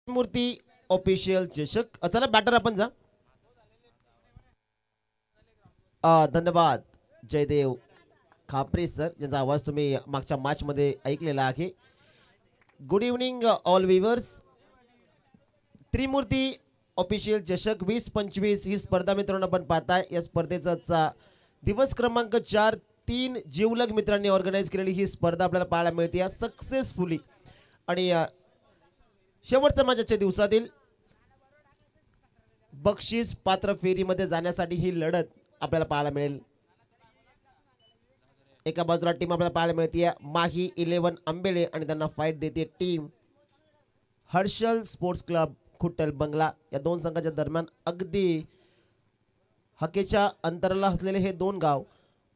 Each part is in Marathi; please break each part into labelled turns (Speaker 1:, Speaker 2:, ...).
Speaker 1: मूर्ती ऑफिशियल चषक. चला बॅटर आपण जा. धन्यवाद जयदेव खापरे सर, ज्यांचा आवाज तुम्ही मागच्या मॅच मध्ये ऐकलेला आहे. Good evening all viewers. Trimurti official चषक 2025 ही स्पर्धा मित्रांनो आपण पाहताय. या स्पर्धेचा दिवस क्रमांक 4. 3 जिवलग मित्रांनी ऑर्गनाईज केलेली ही स्पर्धा आपल्याला पाहायला मिळते सक्सेसफुली. आणि शेवटच्या मॅचच्या दिवसातील बक्षीस पात्र फेरीमध्ये जाण्यासाठी ही लढत आपल्याला पाहायला मिळेल. एका बाजूला टीम आपल्याला पाहायला मिळते माही 11 आंबेले आणि त्यांना फाईट देते team Harshal sports club Khuttal बंगला. या दोन संघाच्या दरम्यान अगदी हकेच्या अंतराला असलेले हे दोन गाव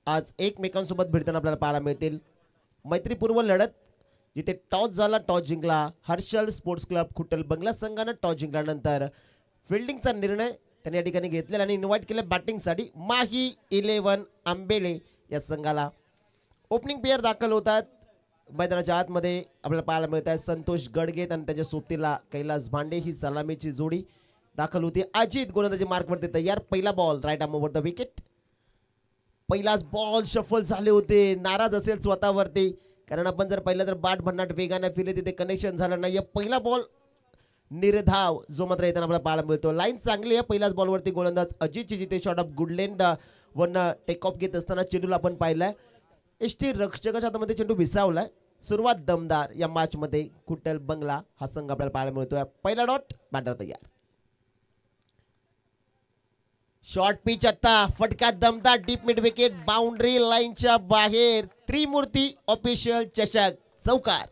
Speaker 1: आज एकमेकांसोबत भिडताना आपल्याला पाहायला मिळतील. मैत्रीपूर्व लढत जिथे टॉस झाला, टॉस जिंकला हर्षल स्पोर्ट्स क्लब खुट्टल बंगला संघानं. टॉस जिंकल्यानंतर फिल्डिंगचा निर्णय त्यांनी या ठिकाणी घेतलेला आणि इन्व्हाइट केलं बॅटिंगसाठी माही 11 आंबेले या संघाला. ओपनिंग प्लेयर दाखल होतात मैदानाच्या आतमध्ये. आपल्याला पाहायला मिळत आहे संतोष गडगे आणि त्याच्या सोबतीला कैलास भांडे ही सलामीची जोडी दाखल होती. अजित गोलंदाजी मार्कवरती तयार. पहिला ball right arm over the wicket. पहिलाच बॉल शफल झाले होते. नाराज असेल स्वतःवरती, कारण आपण जर पाहिलं तर बाट भन्नाट वेगाने फिरले, तिथे कनेक्शन झालं नाही. पहिला बॉल निर्धाव जो मात्र येताना आपल्याला पाहायला मिळतो. लाईन चांगली आहे. पहिल्याच बॉलवरती गोलंदाज अजितची जिथे short of good length one take off घेत असताना चेंडूला आपण पाहिलाय एसटी रक्षकाच्या हातामध्ये चेंडू विसावलाय. सुरुवात दमदार या मॅच मध्ये खुट्टल बंगला हा संघ आपल्याला पाहायला मिळतोय. पहिला डॉट बॅटर तयार. शॉर्ट पिच आता फटका दमदार डीप मिड विकेट बाउंड्री लाईनच्या बाहेर. त्रिमूर्ती ऑफिशियल चषक चौकार.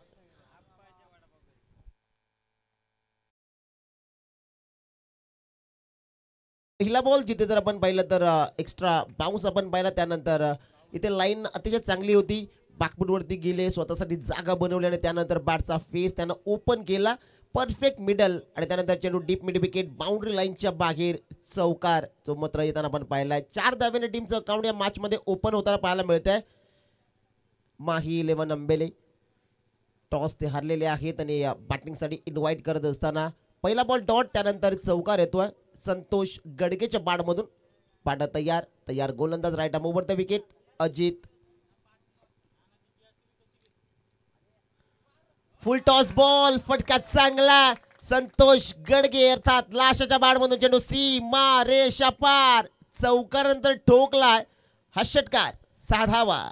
Speaker 1: पहिला बॉल जिथे जर आपण पाहिलं तर एक्स्ट्रा बाउन्स आपण पाहिला. त्यानंतर इथे लाईन अतिशय चांगली होती. बॅकफुटवरती गेले, स्वतःसाठी जागा बनवली आणि त्यानंतर बॅटचा फेस त्यानं ओपन केला. परफेक्ट मिडल आणि त्यानंतर चेंडू डीप मिड विकेट बाउंड्री लाईनच्या बाहेर चौकार जो मात्र येताना आपण पाहिलाय. 4 धावेने टीमचं अकाउंट या मॅच मध्ये ओपन होताना पाहायला मिळत आहे. माही 11 अंबेले टॉस ते हारलेले आहेत आणि बॅटिंगसाठी इन्व्हाइट करत असताना पहिला बॉल डॉट, त्यानंतर चौकार येतोय संतोष गडगेच्या बाडमधून. बाड तयार. तयार गोलंदाज right arm over the wicket Ajit. Full toss ball फटका चांगला. संतोष गडगे अर्थात लाशाच्या बाडमधून चेंडू सीमा रेषा पार. चौकारानंतर ठोकलाय हा षटकार. 6 धावा.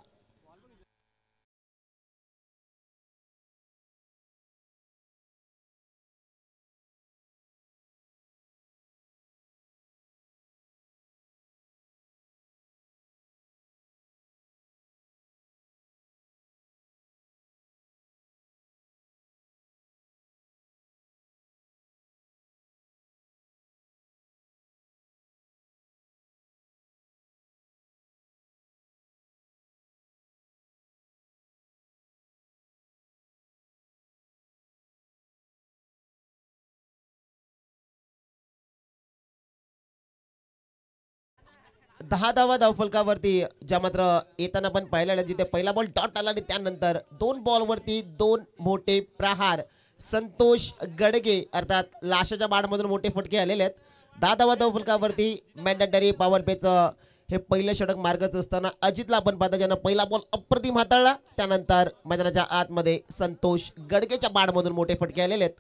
Speaker 1: दहा धावा धावफलकावरती ज्या मात्र येताना पण पाहिलं जिथे पहिला बॉल डॉट आला आणि त्यानंतर 2 बॉलवरती 2 मोठे प्रहार. संतोष गडगे अर्थात लाशाच्या बाडमधून मोठे फटके आलेले आहेत. 10 धावा धावफलकावरती मॅन्डेटरी पॉवर पेचं हे पहिलं षटक मार्गच असताना अजितला आपण पाहता ज्यानं पहिला बॉल अप्रतिम हाताळला. त्यानंतर मैदानाच्या आतमध्ये संतोष गडगेच्या बाडमधून मोठे फटके आलेले आहेत.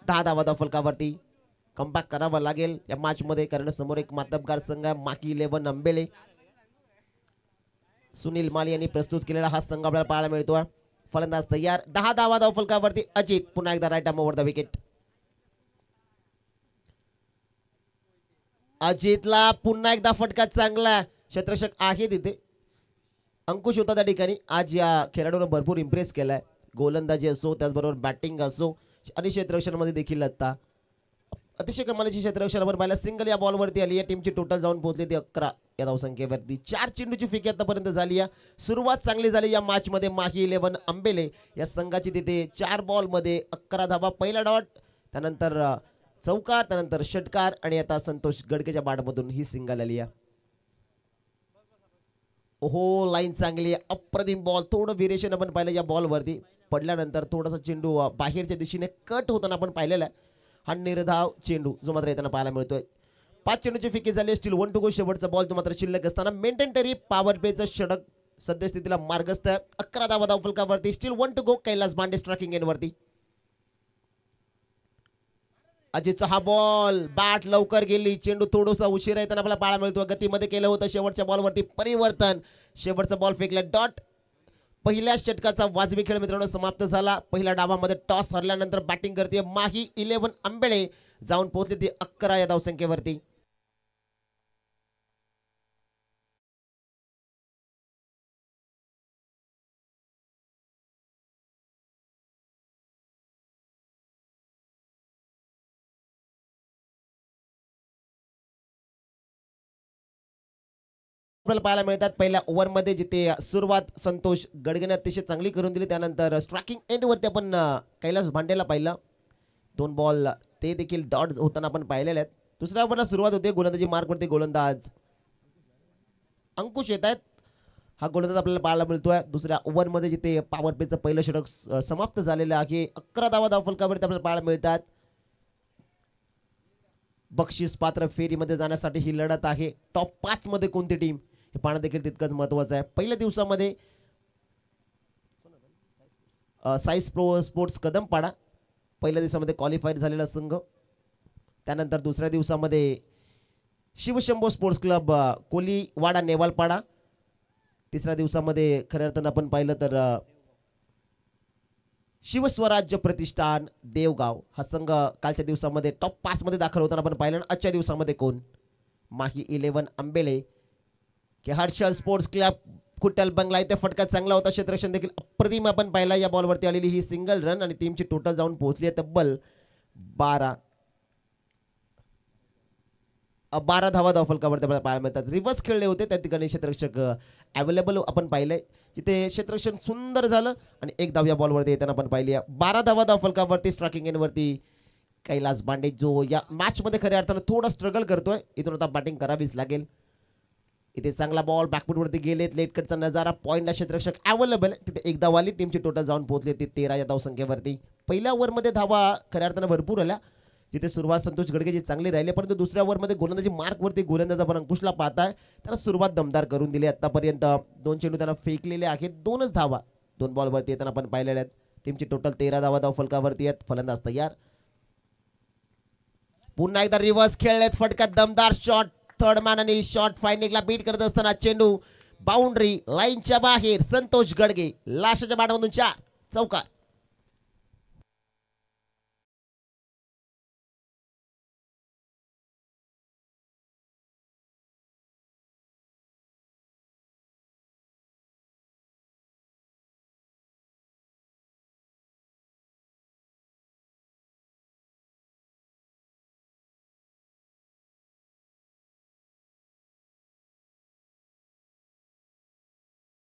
Speaker 1: 10 धावा धावफलकावरती कमबॅक करावा लागेल या मॅच मध्ये, कारण समोर एक मातबगार संघ आहे माकी 11 अंबेले. सुनील माली यांनी प्रस्तुत केलेला हा संघ आपल्याला पाहायला मिळतोय. फलंदाज तयार. 10 धावा धावफलकावरती अजित. पुन्हा एकदा right arm over the wicket. अजितला पुन्हा एकदा फटका चांगला. क्षेत्ररक्षक आहे तिथे अंकुश होता त्या ठिकाणी. आज या खेळाडूने भरपूर इम्प्रेस केलाय. गोलंदाजी असो त्याचबरोबर बॅटिंग असो आणि क्षेत्ररक्षणामध्ये देखील आता अतिशय कमालीची क्षेत्ररक्षणावर पाहिला. सिंगल या बॉलवरती आली. या टीमची टोटल जाऊन पोहोचली ती 11 या धावसंख्येवरती. 4 चेंडूची फेकी आतापर्यंत झाली आहे. सुरुवात चांगली झाली या मॅच मध्ये. माही 11 अंबेले या संघाची तिथे 4 बॉल मध्ये 11 धावा. पहिला डॉट, त्यानंतर चौकार, त्यानंतर षटकार आणि आता संतोष गडकेच्या बाडमधून ही सिंगल आली आहे. ओहो लाईन चांगली आहे. अप्रतिम बॉल. थोडं व्हेरिएशन आपण पाहिलं या बॉलवरती. पडल्यानंतर थोडासा चेंडू बाहेरच्या दिशेने कट होताना आपण पाहिलेला आहे. हा निर्धाव चेंडू जो मात्र येताना पाहायला मिळतोय. 5 चेंडूची फिकी झाली. Steel 1 to go. शेवटचा बॉल तो मात्र शिल्लक असताना मेंटेन टरी पॉवर प्लेचं षटक सद्यस्थितीला मार्गस्थ आहे. 11 धावा धावफलकावरती. Still 1 to go. Kailas Bande striking एंडवरती. अजितचा हा बॉल बॅट लवकर गेली. चेंडू थोडासा उशीर येताना आपल्याला पाहायला मिळतो. गतीमध्ये केलं होतं. शेवटच्या बॉलवरती परिवर्तन. शेवटचा बॉल फेकला डॉट. पहिल्या षटकाचा वाजवी खेळ मित्रांनो समाप्त झाला. पहिल्या डावामध्ये टॉस हरल्यानंतर बॅटिंग करते माही 11 आंबेळे जाऊन पोहोचले ती 11 या धावसंख्येवरती. आपल्याला पाहायला मिळतात पहिल्या ओव्हरमध्ये जिथे सुरुवात संतोष गडगेने अतिशय चांगली करून दिली. त्यानंतर स्ट्रायकिंग एंडवरती आपण कैलास भांडेला पाहिलं. 2 बॉल ते देखील डॉट होताना आपण पाहिलेले आहेत. दुसऱ्या ओव्हरला सुरुवात होते. गोलंदाजी मार्कवरती गोलंदाज अंकुश येत आहेत. हा गोलंदाज आपल्याला पाहायला मिळतोय. दुसऱ्या ओव्हरमध्ये जिथे पॉवर प्लेचं पहिलं षटक समाप्त झालेलं आहे. 11 धावा धावफलकावरती आपल्याला पाहायला मिळतात. बक्षीस पात्र फेरीमध्ये जाण्यासाठी ही लढत आहे. टॉप 5 मध्ये कोणती टीम हे पाहणं देखील तितकंच महत्वाचं आहे. पहिल्या दिवसामध्ये साईस प्रो स्पोर्ट्स कदमपाडा पहिल्या दिवसामध्ये क्वालिफायर झालेला संघ. त्यानंतर दुसऱ्या दिवसामध्ये शिवशंभो स्पोर्ट्स क्लब कोलीवाडा नेवालपाडा. तिसऱ्या दिवसामध्ये खऱ्या अर्थानं आपण पाहिलं तर शिवस्वराज्य प्रतिष्ठान देवगाव हा संघ कालच्या दिवसामध्ये टॉप 5 मध्ये दाखल होताना आपण पाहिलं. आजच्या दिवसामध्ये कोण माही 11 आंबेले की हर्षल स्पोर्ट्स क्लब कुट्टल बंगला. इथे फटका चांगला होता. क्षेत्ररक्षण देखील अप्रतिम आपण पाहिला. या बॉलवरती आलेली ही सिंगल रन आणि टीमची टोटल जाऊन पोहोचली आहे तब्बल 12 धावा धावफलकावरती आपल्याला पाहायला मिळतात. रिव्हर्स खेळले होते त्या ठिकाणी क्षेत्ररक्षक अवेलेबल आपण पाहिले. जिथे क्षेत्ररक्षण सुंदर झालं आणि 1 धाव या बॉलवरती येताना आपण पाहिली. 12 धावा धावफलकावरती स्ट्रायकिंग एंडवरती कैलास बांडे जो या मॅचमध्ये खऱ्या अर्थानं थोडा स्ट्रगल करतोय. इथून आता बॅटिंग करावीच लागेल. इथे चांगला बॉल बॅकफुटवरती गेलेत. लेट कटचा नजारा. पॉईंटला क्षेत्ररक्षक अवेलेबल आहे. तिथे 1 धाव आली. टीमची टोटल जाऊन पोहोचली ती 13 या धावसंख्येवरती. पहिल्या ओव्हरमध्ये धावा खऱ्या अर्थानं भरपूर आल्या. जिथे सुरुवात संतोष गडगेची चांगली राहिली. परंतु दुसऱ्या ओव्हरमध्ये गोलंदाजी मार्कवरती गोलंदाज आपण अंकुशला पाहताय. त्यांना सुरुवात दमदार करून दिली. आतापर्यंत 2 चेंडू त्यांना फेकलेले आहेत. 2च धावा 2 बॉलवरती येताना आपण पाहिलेल्या आहेत. टीमची टोटल 13 धावा धावफलकावरती आहेत. फलंदाज तयार. पुन्हा एकदा रिव्हर्स खेळलेत. फटका दमदार शॉट. थर्ड मॅन आणि शॉट फायनिंगला बीट करत असताना चेंडू बाउंड्री लाईनच्या बाहेर. संतोष गडगे लाशाच्या बॅटमधून 4 चौकार.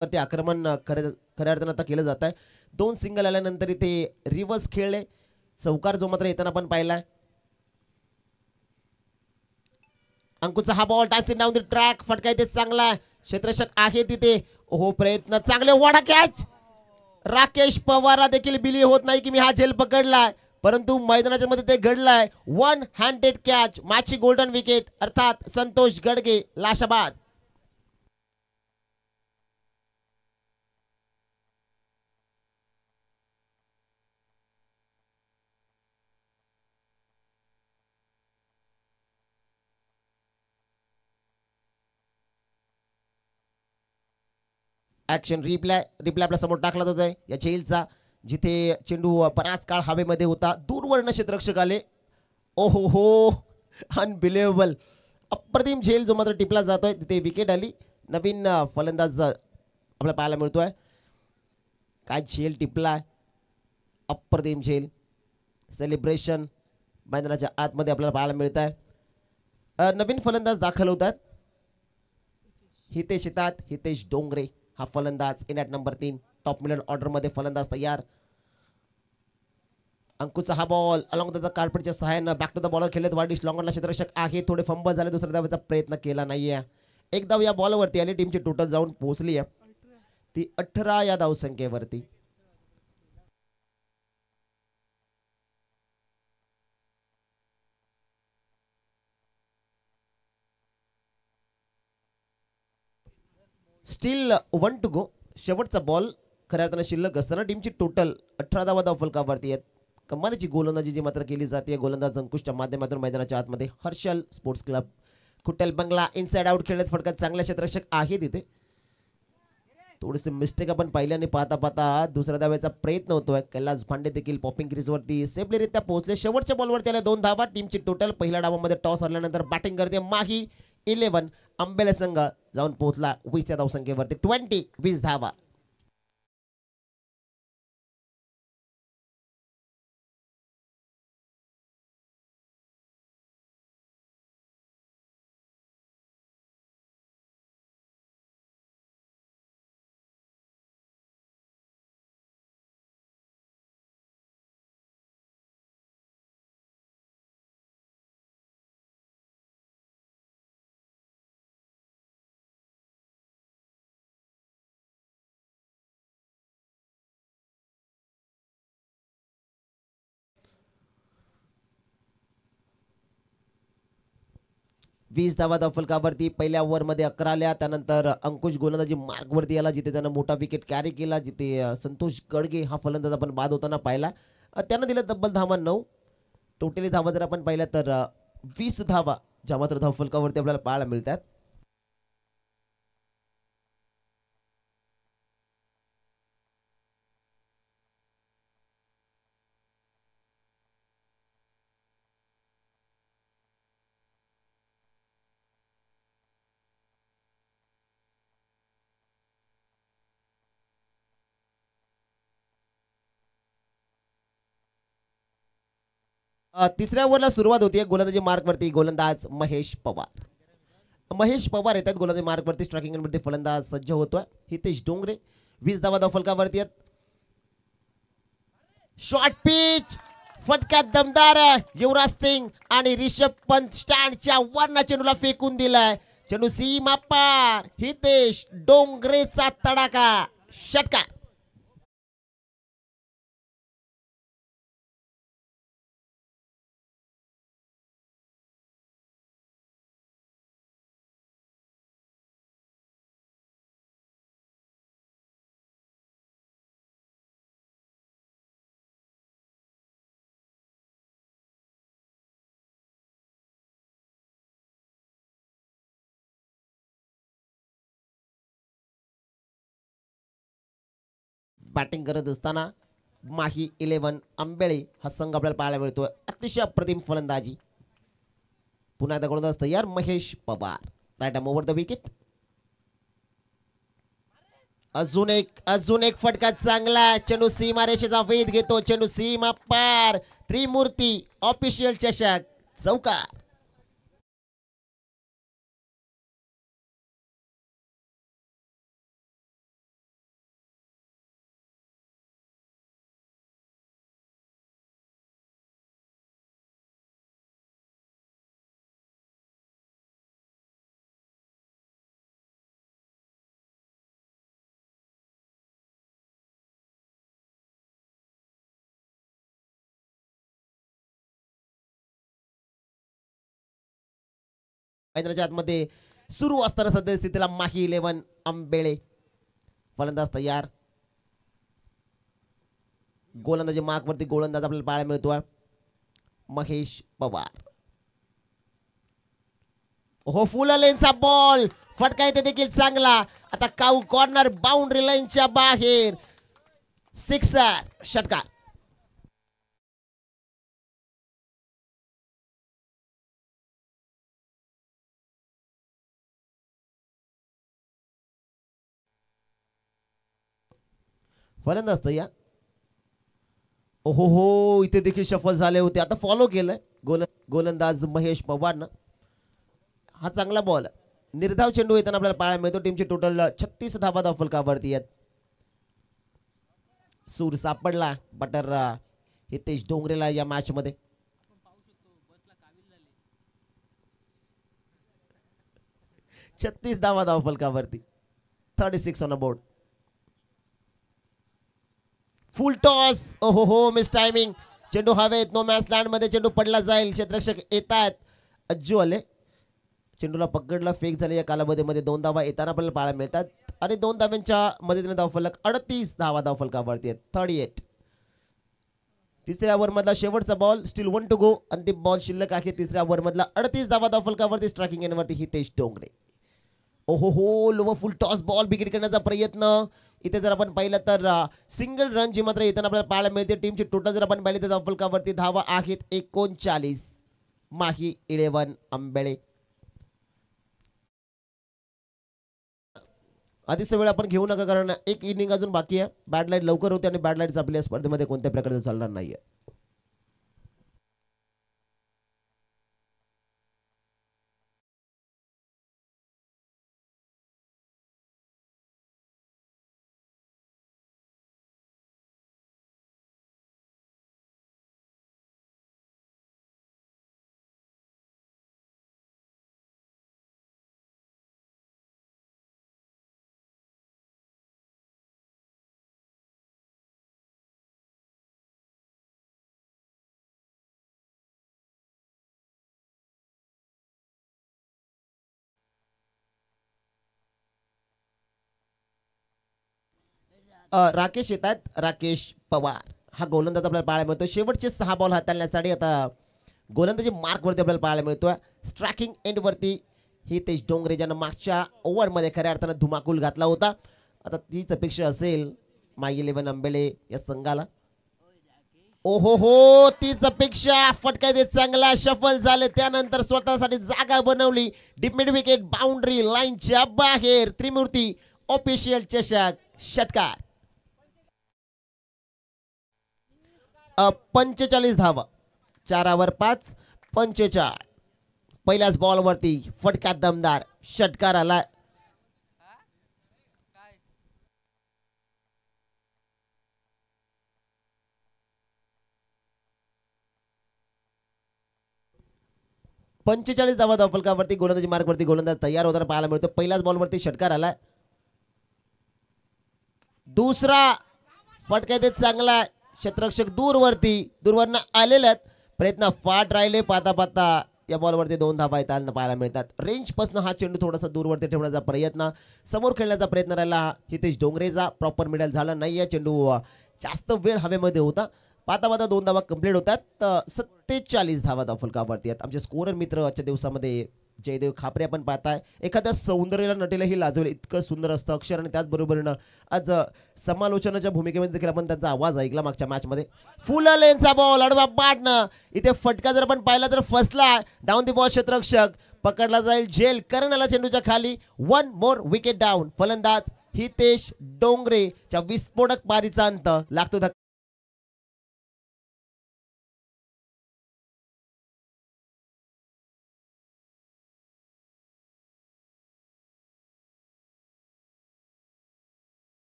Speaker 1: ते आक्रमण खऱ्या अर्थानं आता केलं जात आहे. 2 सिंगल आल्यानंतर इथे रिव्हर्स खेळले. चौकार जो मात्र येताना आपण पाहिलाय. अंकुशचा हा बॉल टाचिंग डाऊन द ट्रॅक. फटका इथे चांगला. क्षेत्ररक्षक आहे तिथे. ओहो प्रयत्न चांगले. वाडा कॅच. राकेश पवारला देखील बिली होत नाही की मी हा झेल पकडलाय. परंतु मैदानाच्या मध्ये ते घडलाय. 1 हँडेड कॅच. मॅचची गोल्डन विकेट अर्थात संतोष गडगे लाशाबाद. ऍक्शन रिप्लाय आपल्या समोर टाकला जातोय या झेलचा. जिथे चेंडू बराच काळ हवेमध्ये होता. दूरवर्ण क्षेत्ररक्षक आले. ओहो हो अनबिलिव्हेबल. अप्रतिम झेल जो मात्र टिपला जातोय. तिथे विकेट आली. नवीन फलंदाज आपल्याला पाहायला मिळतोय. काय झेल टिपलाय. अप्रतिम झेल. सेलिब्रेशन मैदानाच्या आतमध्ये आपल्याला पाहायला मिळत आहे. नवीन फलंदाज दाखल होतात. हितेश येतात. हितेश डोंगरे हा फलंदाज in at number 3. Top middle order मध्ये फलंदाज तयार. अंकुशचा हा बॉल अलॉंग द कार्पेटच्या सहाय्यानं बॅक टू द बॉलर खेळत. वाढीस लॉंगरला क्षेत्ररक्षक आहे. थोडे फंबल झाले. दुसऱ्या धावेचा प्रयत्न केला नाहीये. 1 धाव या बॉलवरती आली. टीमची टोटल जाऊन पोहोचली आहे ती 18 या धावसंख्येवरती. Steel 1 to go. शेवटचा बॉल खऱ्या अर्थानं शिल्लक असताना टीमची टोटल 18 धावा फलकावरती आहेत. कमालीची गोलंदाजी जी मात्र केली जाते गोलंदाज अंकुशच्या माध्यमातून मैदानाच्या आतमध्ये. हर्षल स्पोर्ट्स क्लब खुट्टल बंगला इनसाइड आउट खेळत फटका चांगल्या क्षेत्ररक्षक आहे तिथे. थोडेसे मिस्टेक आपण पाहिल्याने पाहता पाहता दुसऱ्या धाव्याचा प्रयत्न होतोय. कैलास भांडे देखील पॉपिंग क्रीजवरती सेफलीरित्या पोहोचले. शेवटच्या बॉलवर त्याला 2 धावा. टीमची टोटल पहिल्या डावामध्ये टॉस हरल्यानंतर बॅटिंग करते माही 11 अंबेले संघ जाऊन पोहोचला 20 या धावसंख्येवरती. 20 धावा. वीस धावा फलकावरती. पहिल्या ओव्हरमध्ये 11 आल्या. त्यानंतर अंकुश गोलंदाजी मार्गवरती आला जिथे त्यानं मोठा विकेट कॅरी केला. जिथे संतोष गडगे हा फलंदाज आपण बाद होताना पाहिला. त्यानं दिलं तब्बल धावा 9. टोटली धावा जर आपण पाहिल्या तर 20 धावा ज्या मात्र धाव फलकावरती आपल्याला पाहायला मिळतात. तिसऱ्या ओव्हरला सुरुवात होती गोलंदाजी मार्कवरती. गोलंदाज महेश पवार. महेश पवार येतात गोलंदाजी मार्कवरती. स्ट्रायकिंग मध्ये फलंदाज सज्ज होतोय हितेश डोंगरे. 20 धावा फलकावरती आहेत. शॉर्ट पिच फटका दमदार. युवराज सिंग आणि रिषभ पंत स्टँडच्या वरना चेंडूला फेकून दिलाय. चेंडू सीमा पार. हितेश डोंगरेचा तडाखा षटकार. बॅटिंग करत असताना माही 11 आंबेळे हा संघ आपल्याला पाहायला मिळतोय. अतिशय अप्रतिम फलंदाजी. पुन्हा एकदा गोलंदाज तयार Mahesh Pawar. Right arm over the wicket. अजून एक फटका चांगला. चेंडू सीमा रेषेचा वेध घेतो. चेंडू सीमा पार. त्रिमूर्ती ऑफिशियल चषक चौकार. मैदानाच्या आतमध्ये सुरू असताना सध्या स्थितीला माही 11 आंबेळे. फलंदाज तयार. गोलंदाजी मार्कवरती गोलंदाज आपल्याला पाहायला मिळतोय महेश पवार. हो फुल लेनचा बॉल. फटका येते देखील चांगला. आता काऊ कॉर्नर बाउंड्री लाईनच्या बाहेर. सिक्सर षटकार. फलंदाज तयार. ओहो हो इथे देखील सफल झाले होते. आता फॉलो केलंय गोलंदाज महेश पवारनं. हा चांगला बॉल. निर्धाव चेंडू येताना आपल्याला पाहायला मिळतो. टीमची टोटल 36 धावा फलकावरती आहेत. सूर सापडला बटर हितेश डोंगरेला या मॅच मध्ये. 36 धावा फलकावरती. 36 on a board. Full toss. ओहो हो मिस टायमिंग. चेंडू हवेत. नो मॅच लँड मध्ये चेंडू पडला जाईल. क्षेत्ररक्षक येतात. अज्जू आले. चेंडूला पकडला फेक झाले. या कालावधीमध्ये 2 धावा येताना आपल्याला पाहायला मिळतात. आणि 2 धावांच्या मदतीने धावफलक 38 धावा धावफलकावरती आहेत. 38. तिसऱ्या ओव्हर मधला शेवटचा बॉल, स्टील 1 टू गो. अंतिम बॉल शिल्लक आहे तिसऱ्या ओव्हर मधला. 38 धावा धावफलकावरती. स्ट्रायकिंग एंडवरती हितेश डोंगरे. ओहो हो, लोवर फुल टॉस बॉल विकेट करण्याचा प्रयत्न. इथे जर आपण पाहिलं तर सिंगल रन जी मात्र येताना आपल्याला पाहायला मिळते. टीमची टोटल जर आपण पाहिली तर धावफलकावरती धावा आहेत 39. माही 11 आंबेळे. आधीच वेळ आपण घेऊ नका, कारण एक इनिंग अजून बाकी आहे. बॅड लाईट लवकर होते आणि बॅड लाईट आपल्या स्पर्धेमध्ये कोणत्या प्रकारचं चालणार नाहीये. राकेश येतात, राकेश पवार हा गोलंदाज आपल्याला पाहायला मिळतो. शेवटचे 6 बॉल हाताळण्यासाठी आता गोलंदाजी मार्कवरती आपल्याला पाहायला मिळतोय. स्ट्रायकिंग एंडवरती हितेश डोंगरे, ज्यानं मागच्या ओव्हरमध्ये खऱ्या अर्थानं धुमाकूल घातला होता. आता तीच अपेक्षा असेल माई 11 आंबेळे या संघाला. ओहो हो, तीच अपेक्षा. फटका देत चांगला शफल झाले, त्यानंतर स्वतःसाठी जागा बनवली. डीप मिड विकेट, बाउंड्री लाईनच्या बाहेर. त्रिमूर्ती ऑफिशियल चषक षटकार. 45 धावा, 4 ओव्हर 5, 45. पहिल्याच बॉलवरती फटका दमदार षटकार आला. पंचेचाळीस धावा धावफलकावरती. गोलंदाजी मार्कवरती गोलंदाज तयार होताना पाहायला मिळतो. पहिल्याच बॉलवरती षटकार आलाय. दुसरा फटका देत चांगला. क्षेत्ररक्षक दूरवरनं आलेले आहेत. प्रयत्न फाट राहिले. पाहता पाहता या बॉलवरती 2 धावा येताना पाहायला मिळतात. रेंजपासून हा चेंडू थोडासा दूरवरती ठेवण्याचा प्रयत्न, समोर खेळण्याचा प्रयत्न राहिला हितेश डोंगरेचा. प्रॉपर मिडल झाला नाही. चेंडू जास्त वेळ हवेमध्ये होता. पाहता पाहता 2 धावा कंप्लीट होतात. 47 धावा धावफलकावरती आहेत. आमचे स्कोरर मित्र आजच्या दिवसामध्ये जयदेव खापरे आपण पाहताय. एखाद्या सौंदर्याला नटेलाही लाजवेल इतकं सुंदर असतं अक्षर. आणि त्याचबरोबरीनं आज समालोचनाच्या भूमिकेमध्ये देखील आपण त्यांचा आवाज ऐकला मागच्या मॅचमध्ये. फुल लेनचा बॉल अडवा पाडणं. इथे फटका जर आपण पाहिला तर फसला. डाऊन दी बॉल क्षेत्ररक्षक पकडला जाईल झेल. कर्णला चेंडूच्या खाली. 1 मोर विकेट डाऊन. फलंदाज हितेश डोंगरेच्या विस्फोटक पारीचा अंत लागतो.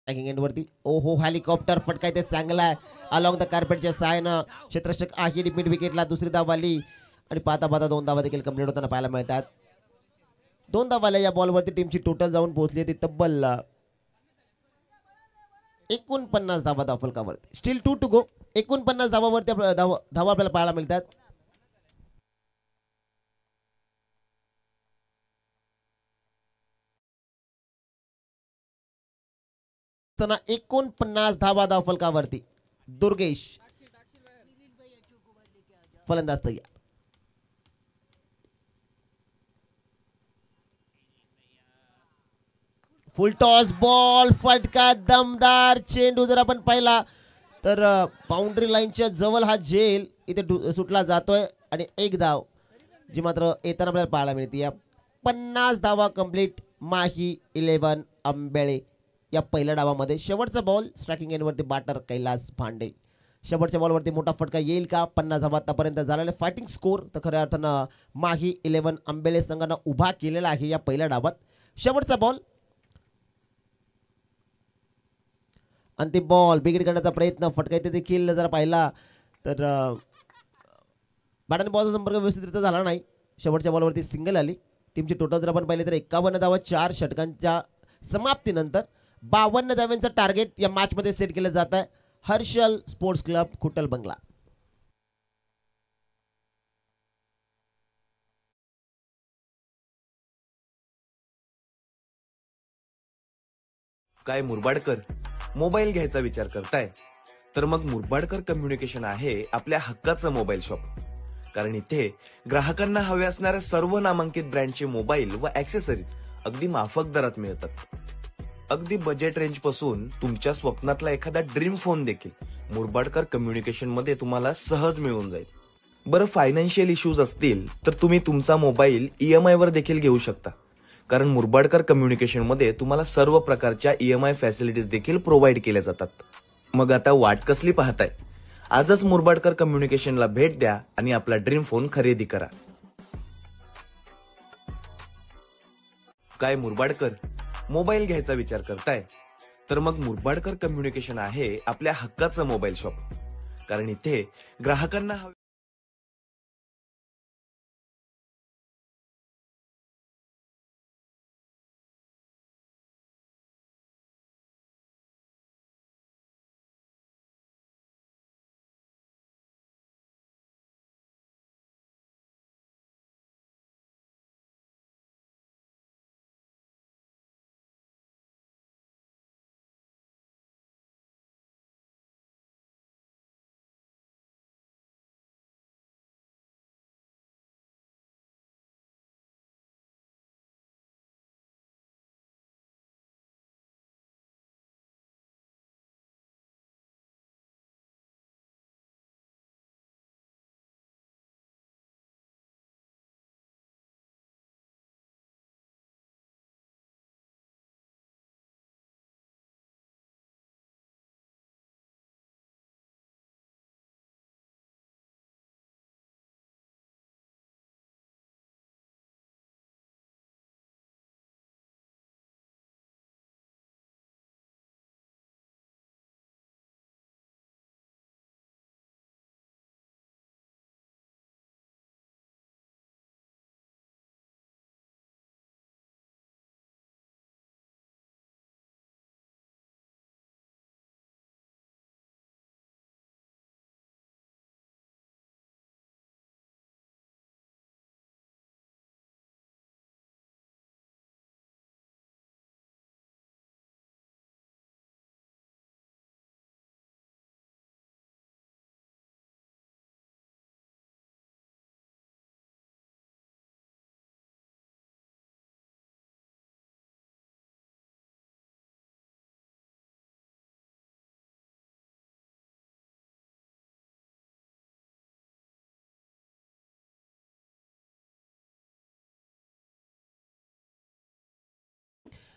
Speaker 1: एंडवरती ओहो हेलिकॉप्टर फटका इथे चांगला आहे. अलॉंग द कार्पेटच्या सहाय्यानं क्षेत्ररक्षक आहे मिड विकेटला. दुसरी धाव आली आणि पाहता पाहता 2 धावा देखील कंप्लीट होताना पाहायला मिळतात. 2 धावा या बॉलवरती टीमची टोटल जाऊन पोहोचली ती तब्बल 49 धावा धावफलकावरती. Steel 2 to go. 49 धावावरती धावा आपल्याला पाहायला मिळतात. 49 धावा धावफलकावरती. दुर्गेश फलंदाज तयार. फुल टॉस बॉल फटका दमदार. चेंडू जर आपण पाहिला तर बाउंड्री लाईनच्या जवळ हा झेल इथे सुटला जातोय आणि 1 धाव जी मात्र येताना आपल्याला पाहायला मिळते. 50 धावा कंप्लीट. माही 11 आंबेळे या पहिल्या डावामध्ये. शेवटचा बॉल स्ट्रायकिंग एंडवरती बॅटर कैलास भांडे. शेवटच्या बॉलवरती मोठा फटका येईल का? 50 धावा आतापर्यंत झालेले फायटिंग स्कोर तर खऱ्या अर्थानं माही 11 आंबेले संघानं उभा केलेला आहे या पहिल्या डावात. शेवटचा बॉल, अंतिम बॉल, बिगिट करण्याचा प्रयत्न, फटका इथे देखील जरा पाहिला तर बॅटाने बॉलचा संपर्क व्यवस्थितरित्या झाला नाही. शेवटच्या बॉलवरती सिंगल आली. टीमची टोटल जर आपण पाहिले तर 51 धावा 4 षटकांच्या समाप्तीनंतर 52 धाव्यांचं टार्गेट या मॅचमध्ये सेट केलं जात आहे. हर्षल स्पोर्ट्स क्लब खुटल बंगला.
Speaker 2: काय मुरबाडकर मोबाईल घ्यायचा विचार करताय? तर मग मुरबाडकर कम्युनिकेशन आहे आपल्या हक्काचं मोबाईल शॉप. कारण इथे ग्राहकांना हवे असणाऱ्या सर्व नामांकित ब्रँडचे मोबाईल व ऍक्सेसरीज अगदी माफक दरात मिळतात. अगदी बजेट रेंज पासून तुमच्या स्वप्नातला एखादा ड्रीम फोन देखील मुरबाडकर कम्युनिकेशन मध्ये तुम्हाला सहज मिळून जाईल. बरं, फायनान्शियल इश्यूज असतील तर तुम्ही तुमचा मोबाईल EMI वर देखील घेऊ शकता. कारण मुरबाडकर कम्युनिकेशन मध्ये तुम्हाला सर्व प्रकारच्या EMI फॅसिलिटीज देखील प्रोव्हाइड केल्या जातात. मग आता वाट कसली पाहताय? आजच मुरबाडकर कम्युनिकेशनला भेट द्या आणि आपला ड्रीम फोन खरेदी करा. काय मुरबाडकर मोबाईल घ्यायचा विचार करताय? तर मग मुरबाडकर कम्युनिकेशन आहे आपल्या हक्काचं मोबाईल शॉप. कारण इथे ग्राहकांना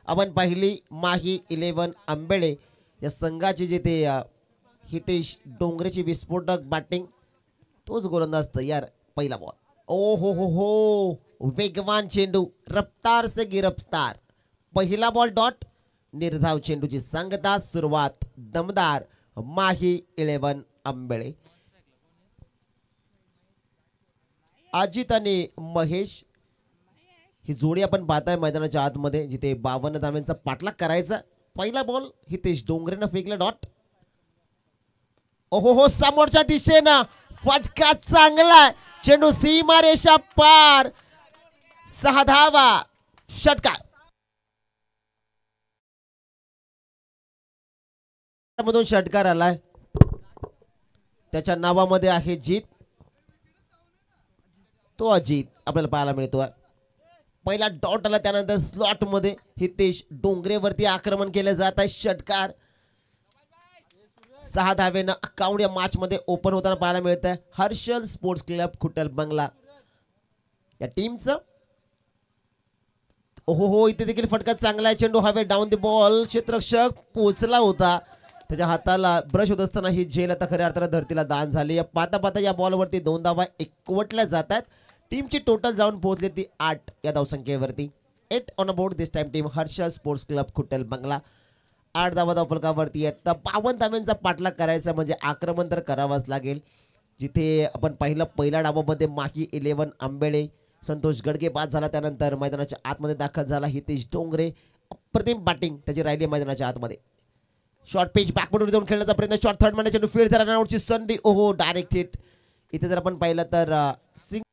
Speaker 1: आपण पाहिली माही 11 आंबेळे या संघाची जिथे हितेश डोंगरेची विस्फोटक बॅटिंग, तोच गोलंदाज तयार. पहिला बॉल, ओ हो, वेगवान चेंडू, रफ्तार से गिरफ्तार. पहिला बॉल डॉट, निर्धाव चेंडूची सांगता. सुरुवात दमदार माही 11 आंबेळे. अजित आणि महेश ही जोडी आपण पाहताय मैदानाच्या आतमध्ये, जिथे 52 धाव्यांचा पाठलाग करायचा. पहिला बॉल हितेश डोंगरेनं फेकला डॉट. ओहो, समोरच्या दिशेनं फटका चांगला, चेंडू सीमा रेषा पार. 6 धावा, षटकार. मधून षटकार आलाय, त्याच्या नावामध्ये आहे जीत. तो अजित आपल्याला पाहायला मिळतोय. पहिला डॉट आला, त्यानंतर स्लॉट मध्ये हितेश डोंगरेवरती आक्रमण केलं जात आहे. षटकार. 6 धावेनं अकाउंट या मॅच मध्ये ओपन होताना पाहायला मिळत आहे हर्षल स्पोर्ट्स क्लब खुटल बंगला या टीमचं. ओहो, इथे देखील फटका चांगला आहे. चेंडू हवे, डाऊन द बॉल, क्षेत्ररक्षक पोचला होता, त्याच्या हाताला ब्रश होत असताना ही झेल आता खऱ्या अर्थानं धरतीला दान झाली. या पाता पाता या बॉलवरती 2 धावा एकवटल्या जात आहेत. टीमची टोटल जाऊन पोहोचली ती 8 या धावसंख्येवरती. 8 on a board this time team Harshal sports club Khuttal Bangla. 8 धावा धावफलकावरती आहेत. तर 52 धाव्यांचा पाठलाग करायचा म्हणजे आक्रमण तर करावाच लागेल. जिथे आपण पहिल्या डावामध्ये माही 11 आंबेळे, संतोष गडगे बाद झाला. त्यानंतर मैदानाच्या आतमध्ये दाखल झाला हितेश डोंगरे. अप्रतिम बॅटिंग त्याची राहिली मैदानाच्या आतमध्ये. शॉर्ट पिच बॅकवर्ड जाऊन खेळण्याचा प्रयत्न. शॉर्ट थर्ड मॅनच्या फील्ड झाला. रनआउटची संधी. ओहो डायरेक्ट हिट. इथे जर आपण पाहिलं तर सिंग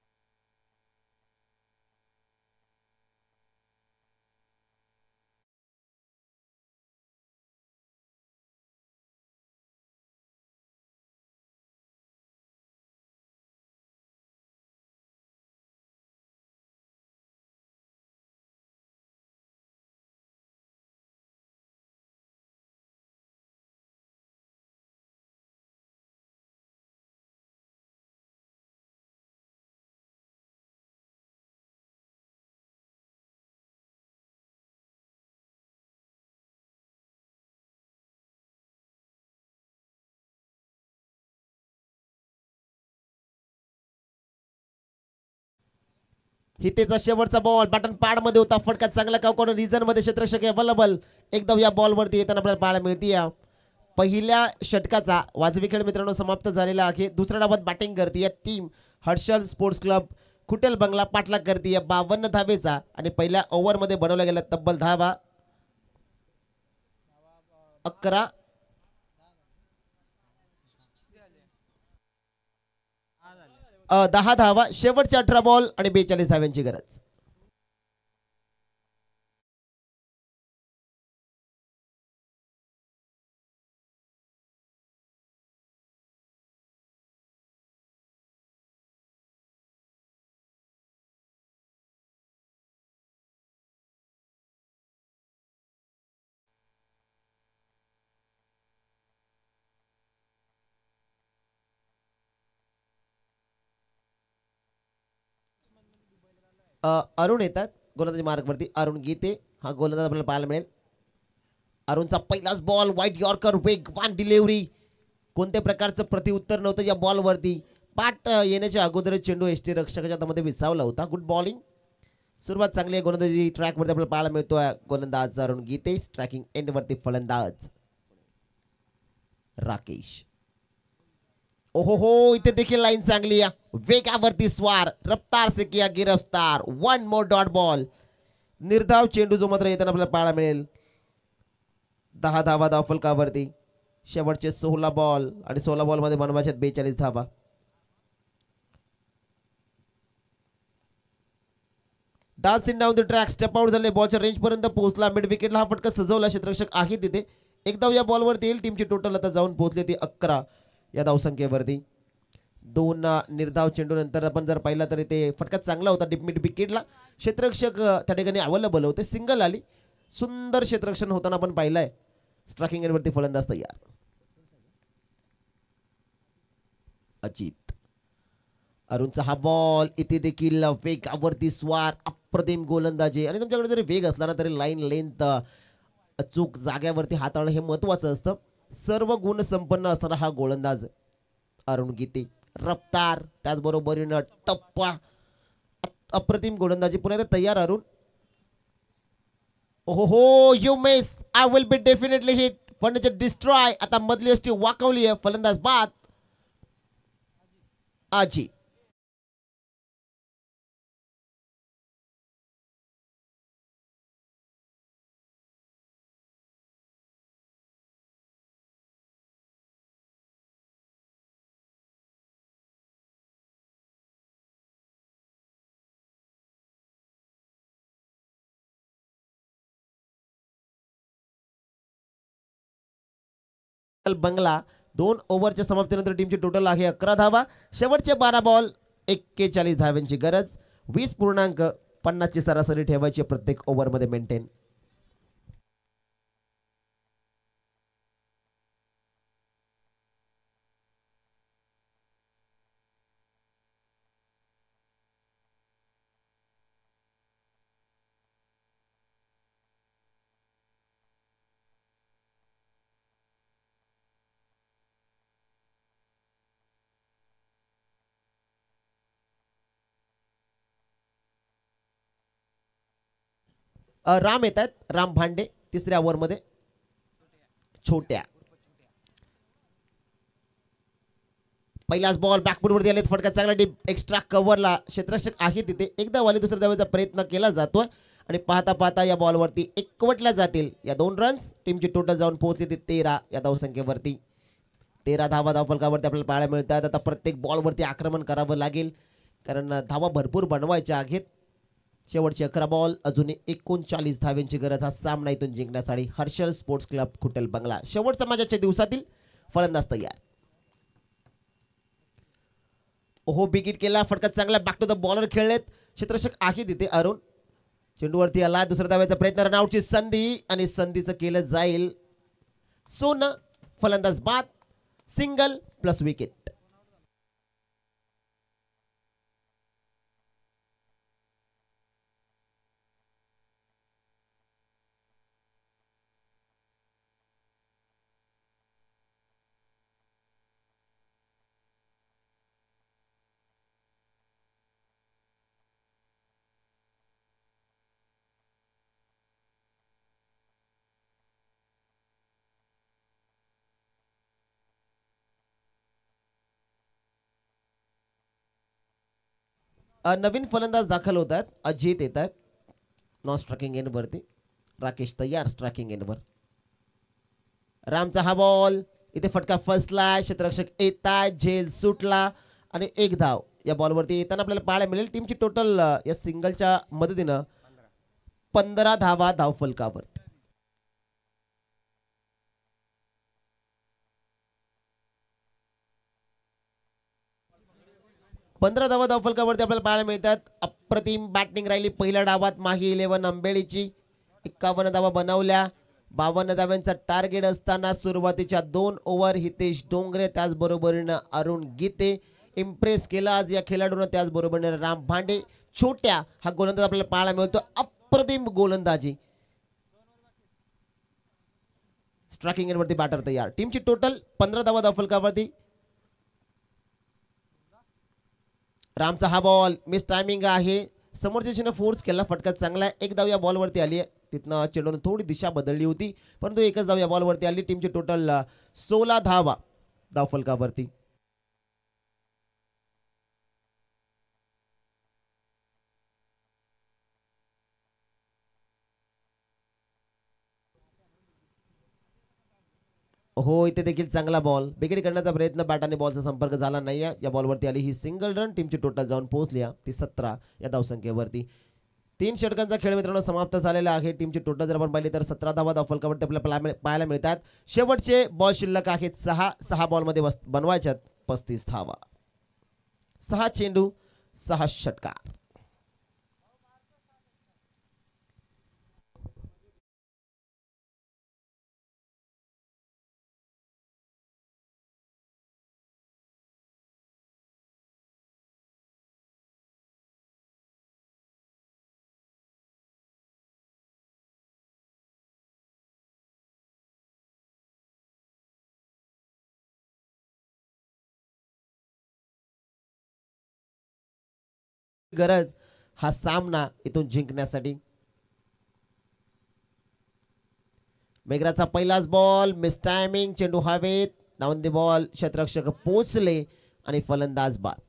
Speaker 1: हितेचा शेवटचा बॉल बॅटन पॅड मध्ये होता. फटका चांगला कावकॉर्नर रिझन मध्ये क्षेत्ररक्षक अवेलेबल. एकदम या बॉलवरती येताना आपल्याला पाहायला मिळते. पहिल्या षटकाचा वाजवी खेळ मित्रांनो समाप्त झालेला आहे. दुसऱ्या डावात बॅटिंग करते या टीम हर्षल स्पोर्ट्स क्लब खुटेल बंगला. पाठलाग करते या 52 धावेचा आणि पहिल्या ओव्हरमध्ये बनवल्या गेल्या तब्बल धावा 11. 10 धावा शेवटचे 18 बॉल आणि 42 धाव्यांची गरज. अरुण येतात गोलंदाजी मार्गवरती. अरुण गीते हा गोलंदाज आपल्याला पाहायला मिळेल. अरुणचा पहिलाच बॉल व्हाईट यॉर्कर वेगवान डिलिव्हरी. कोणत्या प्रकारचं प्रतिउत्तर नव्हतं या बॉलवरती. पाठ येण्याच्या अगोदर चेंडू एसटी रक्षकाच्या हातामध्ये विसावला होता. Good bowling. सुरुवात चांगली आहे गोलंदाजी ट्रॅकवरती आपल्याला पाहायला मिळतोय. गोलंदाज अरुण गीते. ट्रॅकिंग एंडवरती फलंदाज राकेश. ओहो हो इथे देखील लाईन चांगली आहे. वेगावरती स्वार रफ्तार से किया गिरफ्तार. 1 मोर डॉट बॉल. निर्धाव चेंडू जो मात्र येताना आपल्याला पाहायला मिळेल. 10 धावा धावफलकावरती. शेवटचे 16 बॉल आणि 16 बॉल मध्ये बनवायचे 42 धावा. Dancing down the track step out झाले. बॉलच्या रेंज पर्यंत पोहोचला. मिड विकेटला हा फटका सजवला. क्षेत्ररक्षक आहे तिथे. एकदा या बॉलवरती येईल. टीमची टोटल आता जाऊन पोहोचली ती 11 या धावसंख्येवरती. 2 निर्धाव चेंडू नंतर आपण जर पाहिला तर ते फटका चांगला होता. मिड विकेटला क्षेत्ररक्षक त्या ठिकाणी अवेलेबल होते. सिंगल आली. सुंदर क्षेत्ररक्षण होताना आपण पाहिलंय. स्ट्रायकिंग एंडवरती फलंदाज तयार. अजित. अरुणचा हा बॉल इथे देखील वेगावरती स्वार अप्रतिम गोलंदाजी. आणि तुमच्याकडे जरी वेग असला ना तरी लाईन लेंथ अचूक जाग्यावरती हाताळणं हे महत्वाचं असतं. सर्व गुण संपन्न असणारा हा गोलंदाज अरुण गीते. रफ्तार त्याचबरोबरीनं टप्पा अप्रतिम गोलंदाजी पुन्हा तयार अरुण. ओहो हो you miss. I will be definitely hit. Furniture destroy. आता मधली अष्टी वाकवली आहे. फलंदाज बाद आजी. बंगला 2 ओव्हरच्या समाप्तीनंतर टीमची टोटल आहे 11 धावा. शेवटचे 12 बॉल 41 धाव्यांची गरज. 20.50 ची सरासरी ठेवायची प्रत्येक ओव्हरमध्ये मेंटेन. राम येत आहेत, राम भांडे तिसऱ्या ओव्हरमध्ये. छोट्या पहिलाच बॉल बॅकफुटवरती आले, फटका चांगला डीप एक्स्ट्रा कव्हरला क्षेत्ररक्षक आहे तिथे. एकदा वाली दुसऱ्या धावेचा प्रयत्न केला जातोय आणि पाहता पाहता या बॉलवरती एकवटल्या जातील या 2 रन्स. टीमची टोटल जाऊन पोहोचली ती 13 या धावसंख्येवरती. 13 धावा धावफलकावरती आपल्याला पाहायला मिळतात. आता प्रत्येक बॉलवरती आक्रमण करावं लागेल कारण धावा भरपूर बनवायच्या आहेत. शेवटचे 11 बॉल, अजून 39 धाव्यांची गरज हा सामना इथून जिंकण्यासाठी. हर्षल स्पोर्ट्स क्लब खुटल बंगला शेवटचा माझ्याच्या दिवसातील फलंदाज तयार. ओहो बिगिट केला, फटका चांगला बॅक टू द बॉलर खेळलेत, क्षेत्ररक्षक आहे तिथे अरुण. चेंडूवरती आला, दुसऱ्या धाव्याचा प्रयत्न, रनआउटची संधी आणि संधीचं केलं जाईल सोनं. फलंदाज बाद, सिंगल प्लस विकेट. नवीन फलंदाज दाखल होत आहेत. अजित येत आहेत नॉन स्ट्रायकिंग एंडवरती. राकेश तयार स्ट्रायकिंग एंडवर. रामचा हा बॉल, इथे फटका फसला, क्षेत्ररक्षक येतात, झेल सुटला आणि 1 धाव या बॉलवरती येताना आपल्याला पाहायला मिळेल. टीमची टोटल या सिंगलच्या मदतीनं 15 धावा धावफलकावर. 15 धावा धावफलकावरती आपल्याला पाहायला मिळतात. अप्रतिम बॅटिंग राहिली पहिल्या डावात माही 11 अंबेळीची. 51 धावा बनवल्या, 52 धाव्यांचा टार्गेट असताना सुरुवातीच्या 2 ओव्हर हितेश डोंगरे त्याचबरोबरीनं अरुण गीते इम्प्रेस केला आज या खेळाडूंना. त्याचबरोबरीनं राम भांडे छोट्या हा गोलंदाज आपल्याला पाहायला मिळतो. अप्रतिम गोलंदाजी. स्ट्रायकिंग एंडवरती बॅटर तयार. टीमची टोटल 15 धावा धावफलकावरती. रामचा हा बॉल मिस टायमिंग आहे, समोरच्या फोर्स केला, फटका चांगला. 1 धाव या बॉलवरती आली आहे. तिथनं चेंडूने थोडी दिशा बदलली होती परंतु 1च धाव या बॉलवरती आली. टीमची टोटल 16 धावा धावफलकावरती. हो इथे देखील चांगला बॉल, विकेट करण्याचा प्रयत्न, बॅट आणि बॉलचा संपर्क झाला नाही. या बॉलवरती आली ही सिंगल रन. टीमची टोटल जाऊन पोहोचली ती 17 या धावसंख्येवरती. 3 षटकांचा खेळ मित्रांनो समाप्त झालेला आहे. टीमची टोटल जर आपण पाहिली तर 17 धावा धावफलकावरती आपल्याला पाहायला मिळतात. शेवटचे बॉल शिल्लक आहेत 6 बॉलमध्ये बनवायच्यात 35 धावा. 6 चेंडू 6 षटकार. गरज हा सामना इथून जिंकण्यासाठी. मेघराचा पहिलाच बॉल मिस टायमिंग, चेंडू हवेत, डाऊन द बॉल, क्षेत्ररक्षक पोचले आणि फलंदाज बाद.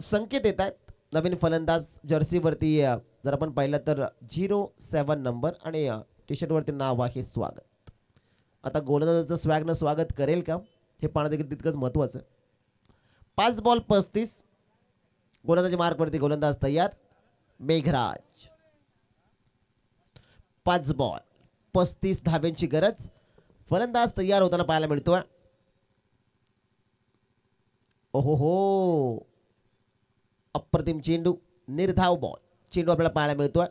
Speaker 1: संकेत येत आहेत नवीन फलंदाज जर्सीवरती. जर आपण पाहिलं तर 07 नंबर आणि टी शर्टवरती नाव आहे स्वागत. आता गोलंदाजाचं स्वॅगनं स्वागत करेल का हे पाहणं देखील तितकंच महत्त्वाचं. 5 बॉल 35 गोलंदाजी मार्कवरती गोलंदाज तयार मेघराज. 5 बॉल 35 धाब्यांची गरज. फलंदाज तयार होताना पाहायला मिळतोय. ओहो हो अप्रतिम चेंडू, निर्धाव बॉल, चेंडू आपल्याला पाहायला मिळतोय.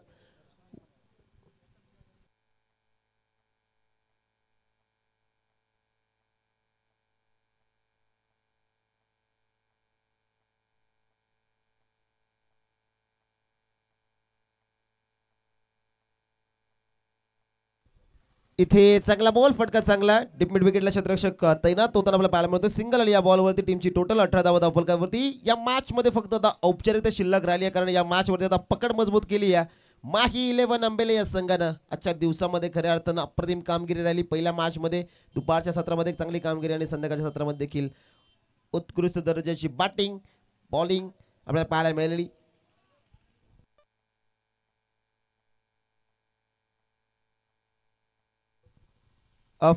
Speaker 1: इथे चांगला बॉल, फटका चांगला, डीप मिड विकेटला क्षेत्ररक्षक तैनात होताना आपल्याला पाहायला मिळतो. सिंगल आली या बॉलवरती. टीमची टोटल 18 धावा धावफलकावरती. या मॅच मध्ये फक्त आता औपचारिकता शिल्लक राहिली आहे, कारण या मॅच वरती आता पकड मजबूत केली आहे माही 11 आंबेले या संघानं. आजच्या दिवसामध्ये खऱ्या अर्थानं अप्रतिम कामगिरी राहिली. पहिल्या मॅच मध्ये दुपारच्या सत्रामध्ये चांगली कामगिरी आणि संध्याकाळच्या सत्रामध्ये देखील उत्कृष्ट दर्जाची बॅटिंग बॉलिंग आपल्याला पाहायला मिळालेली.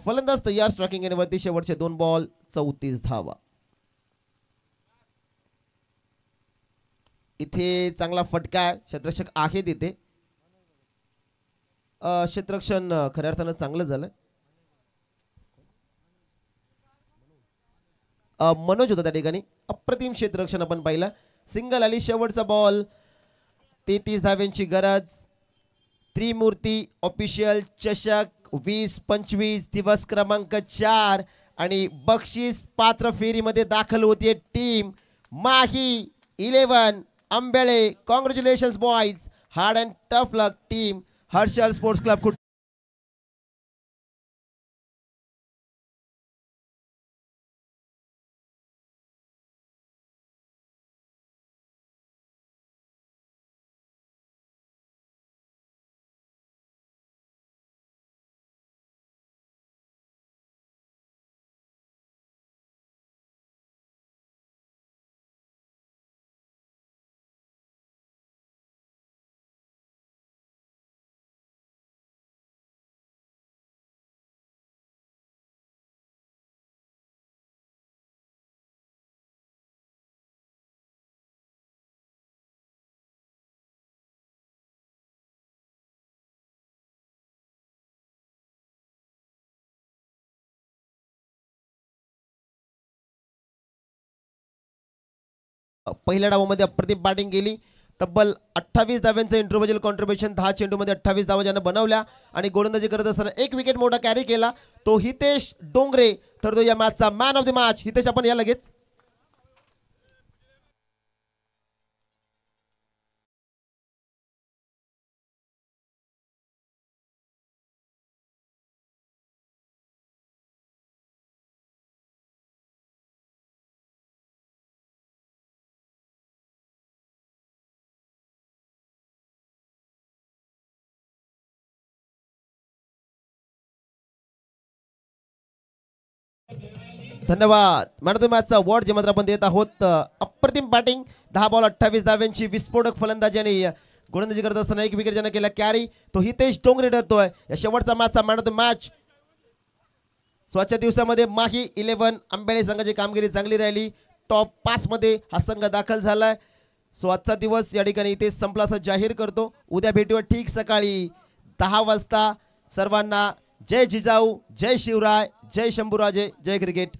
Speaker 1: फलंदाज तयार स्ट्रायकिंग येण्यावरती. शेवटचे 2 बॉल 34 धावा. इथे चांगला फटका क्षेत्ररक्षक आहे तिथे. क्षेत्ररक्षण खऱ्या अर्थानं चांगलं झालं. मनोज होता त्या ठिकाणी. अप्रतिम क्षेत्ररक्षण आपण पाहिलं. सिंगल आली. शेवटचा बॉल 33 धाव्यांची गरज. त्रिमूर्ती ऑफिशियल चषक 20-25 दिवस क्रमांक 4 आणि बक्षीस पात्र फेरीमध्ये दाखल होतीये team Mahi 11 Ambele. Congratulations boys. Hard and tough luck team Harshal sports club. पहिल्या डावामध्ये अप्रतिम बॅटिंग केली. तब्बल 28 धाव्यांचं इंटरव्हल कॉन्ट्रीब्युशन. 10 चेंडूमध्ये 28 धावा ज्यानं बनवल्या आणि गोलंदाजी करत असताना 1 विकेट मोठा कॅरी केला. तो हितेश डोंगरे ठरतो या मॅचचा man of the match. Hitesh आपण या लगेच. धन्यवाद. मॅन ऑफ द मॅचचा अवॉर्ड जे मात्र आपण देत आहोत. अप्रतिम बॅटिंग. 10 बॉल 28 धाव्यांची विस्फोटक फलंदाजी आणि गोलंदाजी करत असताना 1 विकेट ज्यानं केला कॅरी. तो हितेश डोंगरे ठरतोय या शेवटचा मॅचचा मॅन ऑफ द मॅच. आजच्या दिवसामध्ये माही 11 आंबेळे संघाची कामगिरी चांगली राहिली. टॉप 5 मध्ये हा संघ दाखल झालाय. आजचा दिवस या ठिकाणी इथे संपला असं जाहीर करतो. उद्या भेटूया ठीक सकाळी 10 वाजता. सर्वांना जय जिजाऊ, जय शिवराय, जय शंभूराजे, जय क्रिकेट.